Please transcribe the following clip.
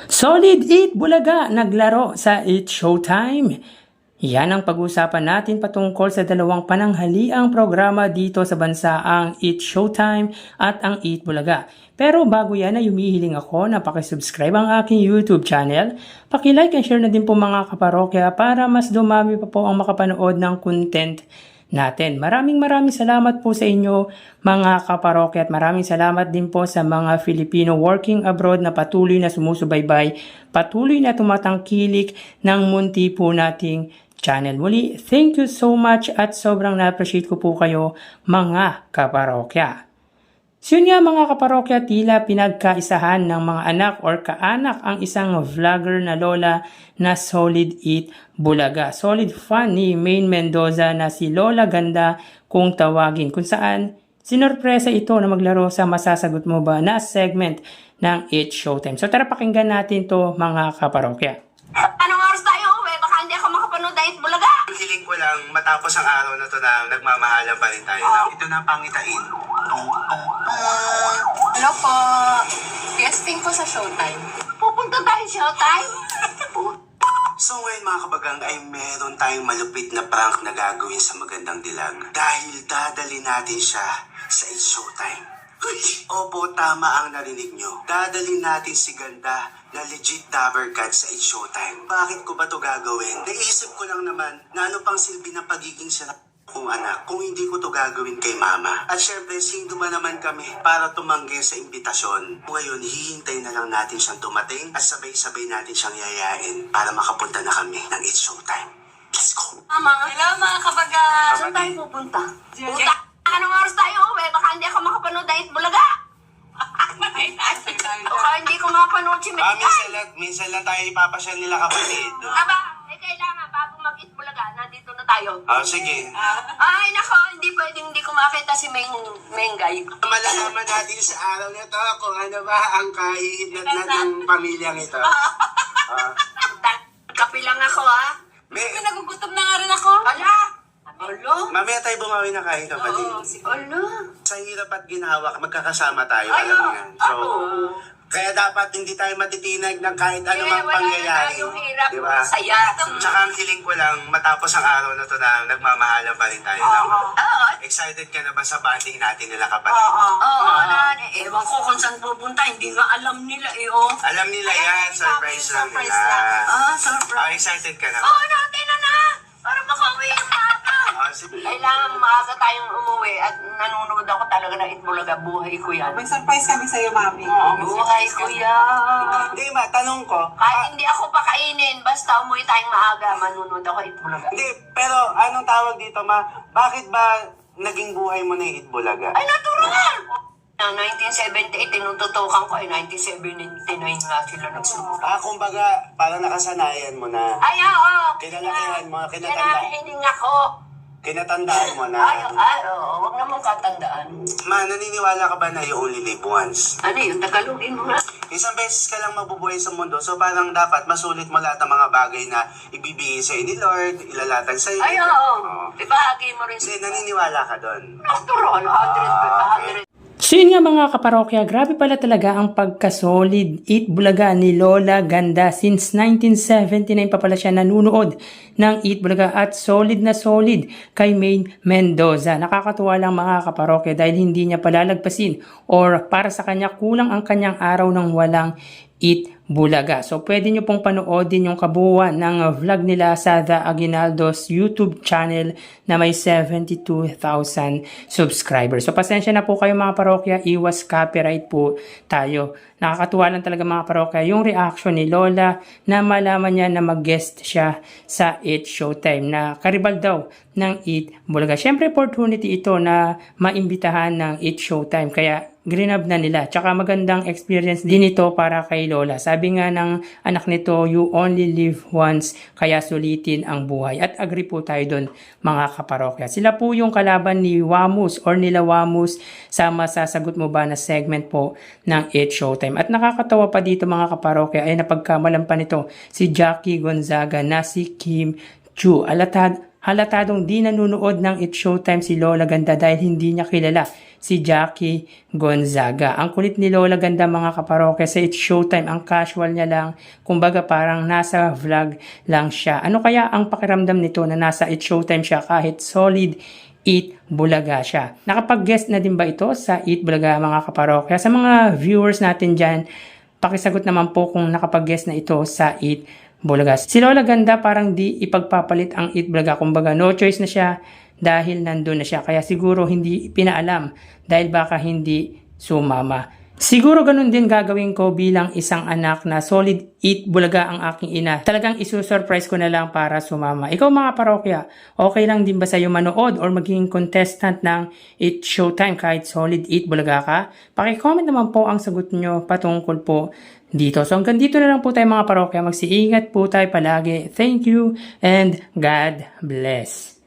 Solid 8 Bulaga naglaro sa It's Showtime. Yan ang pag-uusapan natin patungkol sa dalawang pananghaliang programa dito sa bansaang It's Showtime at ang 8 Bulaga. Pero bago yan ay humihiling ako na pakisubscribe ang aking YouTube channel. Pakilike and share na din po mga kaparokya para mas dumami pa po ang makapanood ng content natin. Maraming salamat po sa inyo mga kaparokya at maraming salamat din po sa mga Filipino working abroad na patuloy na sumusubaybay, patuloy na tumatangkilik ng munti po nating channel. Muli, thank you so much at sobrang na-appreciate ko po kayo mga kaparokya. So yun nga mga kaparokya, tila pinagkaisahan ng mga anak or kaanak ang isang vlogger na lola na Solid 8 Bulaga. Solid fan ni Maine Mendoza na si Lola Ganda kung tawagin, kung saan sinorpresa ito na maglaro sa Masasagot Mo Ba na segment ng It's Showtime. So tara pakinggan natin to mga kaparokya. Anong oras tayo uwi? Baka hindi ako makapanood na 8 Bulaga. Hiling ko lang matapos ang araw na to na nagmamahalan pa rin tayo. Ito na ang pangitain. Hello po. Guesting ko sa Showtime. Pupunta tayo Showtime? So ngayon mga kabagang ay meron tayong malupit na prank na gagawin sa Magandang Dilag. Dahil dadali natin siya sa It's Showtime. Uy! Opo, tama ang narinig nyo. Dadalhin natin si Ganda na legit dabber cat sa It's Showtime. Bakit ko ba to gagawin? Naisip ko lang naman na ano pang silbi ng pagiging sarap kong anak kung hindi ko to gagawin kay mama. At syempre, sino ba naman kami para tumanggi sa imbitasyon? Ngayon, hihintay na lang natin siyang dumating at sabay-sabay natin siyang yayain para makapunta na kami ng It's Showtime. Let's go! Mama. Hello mga kabaga. Saan tayo pupunta? Pupunta. Anong oras tayo uwi? Baka hindi ako makapanood na 8 Bulaga. Baka hindi ko makapanood si Megan. minsan lang tayo ipapasyal nila kapatid. Aba, kailangan bago mag-8 Bulaga, nandito na tayo. Sige. Ay, nako, hindi pwedeng hindi ko makita si Mengay. Malalaman natin sa araw na to kung ano ba ang kahihinatnan ng pamilyang ito. Kape lang ako, ha? Nagugutom na nga rin ako. Ala! Alo? Mamaya tayo bumawi na kain kapatid. Alo? Sa hirap at ginawa, magkakasama tayo. Ay, alam mo yan. So, oo. kaya dapat hindi tayo matitinag ng kahit anumang pangyayari. Wala na tayong hirap, Diba? saya. Tsaka ang hiling ko lang, matapos ang araw na to na nagmamahalan pa rin tayo. Oo. Excited ka na ba sa banding natin nila kapatid? Oo, ewan ko kung saan pupunta, hindi nga alam nila oh. Alam nila yan, surprise lang nila. Surprise. Excited ka na. Oo, natin na. Para makauwi yung maaga. Kailangan maaga tayong umuwi at nanonood ako talaga ng 8 Bulaga. Buhay ko yan. May surprise kami sa'yo, Mami. Buhay ko yan. Hindi ma, tanong ko. Kahit hindi ako pakainin, basta umuwi tayong maaga, manunood ako 8 Bulaga. Hindi, pero anong tawag dito ma? Bakit ba naging buhay mo na yung Itbulaga? Ay, natural! Ng 1978, tinututukan ko ay 1979 nga sila nagsimula. Kumbaga, parang nakasanayan mo na. Ay, oo. Kinalakihan mo, Kinahiling ako. kinatandaan mo Ay, na. oo. Huwag naman katandaan. Ma, naniniwala ka ba na you only live once? Ano yun? Tagalogin mo nga. Isang beses ka lang mabubuhay sa mundo, so parang dapat masulit mo lahat ng mga bagay na ibibigay sa'yo ni Lord, ilalatag sa'yo. Ay, oo. Ibahagi mo rin Kasi naniniwala ka doon. Natural. 100. So yun nga mga kaparokya, grabe pala talaga ang pagka-solid 8 Bulaga ni Lola Ganda. Since 1979 pa pala siya nanunood ng 8 Bulaga at solid na solid kay Maine Mendoza. Nakakatuwa lang mga kaparokya dahil hindi niya palalagpasin or para sa kanya kulang ang kanyang araw ng walang 8 Bulaga. So pwede nyo pong panoodin yung kabuuan ng vlog nila sa The Aguinaldos YouTube channel na may 72,000 subscribers. So pasensya na po kayo mga parokya, iwas copyright po tayo. Nakakatuwa lang talaga mga parokya yung reaction ni Lola na malaman niya na mag-guest siya sa It's Showtime na karibal daw ng 8 Bulaga. Siyempre opportunity ito na maimbitahan ng It's Showtime kaya grinab na nila. Tsaka magandang experience din ito para kay Lola. Sabi nga ng anak nito, you only live once, kaya sulitin ang buhay. At agree po tayo doon mga kaparokya. Sila po yung kalaban ni Wamus or nila Wamus sa Masasagot Mo Ba na segment po ng It's Showtime. At nakakatawa pa dito mga kaparokya ay napagkamalan pa nito si Jackie Gonzaga na si Kim Chu. Alatad halatadong di nanonood ng It's Showtime si Lola Ganda dahil hindi niya kilala si Jackie Gonzaga. Ang kulit ni Lola Ganda mga kaparokya, sa It's Showtime ang casual niya lang, kumbaga parang nasa vlog lang siya. Ano kaya ang pakiramdam nito na nasa It's Showtime siya kahit solid Eat Bulaga siya? Nakapag-guest na din ba ito sa Eat Bulaga mga kaparokya? Sa mga viewers natin dyan, pakisagot naman po kung nakapag-guest na ito sa Eat Bulaga. Si Lola Ganda parang di ipagpapalit ang Eat Bulaga, kumbaga no choice na siya dahil nandun na siya. Kaya siguro hindi pinaalam dahil baka hindi sumama. Siguro ganun din gagawin ko bilang isang anak na solid Eat Bulaga ang aking ina. Talagang isusurprise ko na lang para sumama. Ikaw mga parokya, okay lang din ba sa'yo manood or maging contestant ng It's Showtime kahit solid Eat Bulaga ka? Paki-comment naman po ang sagot nyo patungkol po dito. So hanggang dito na lang po tayo mga parokya. Magsiingat po tayo palagi. Thank you and God bless.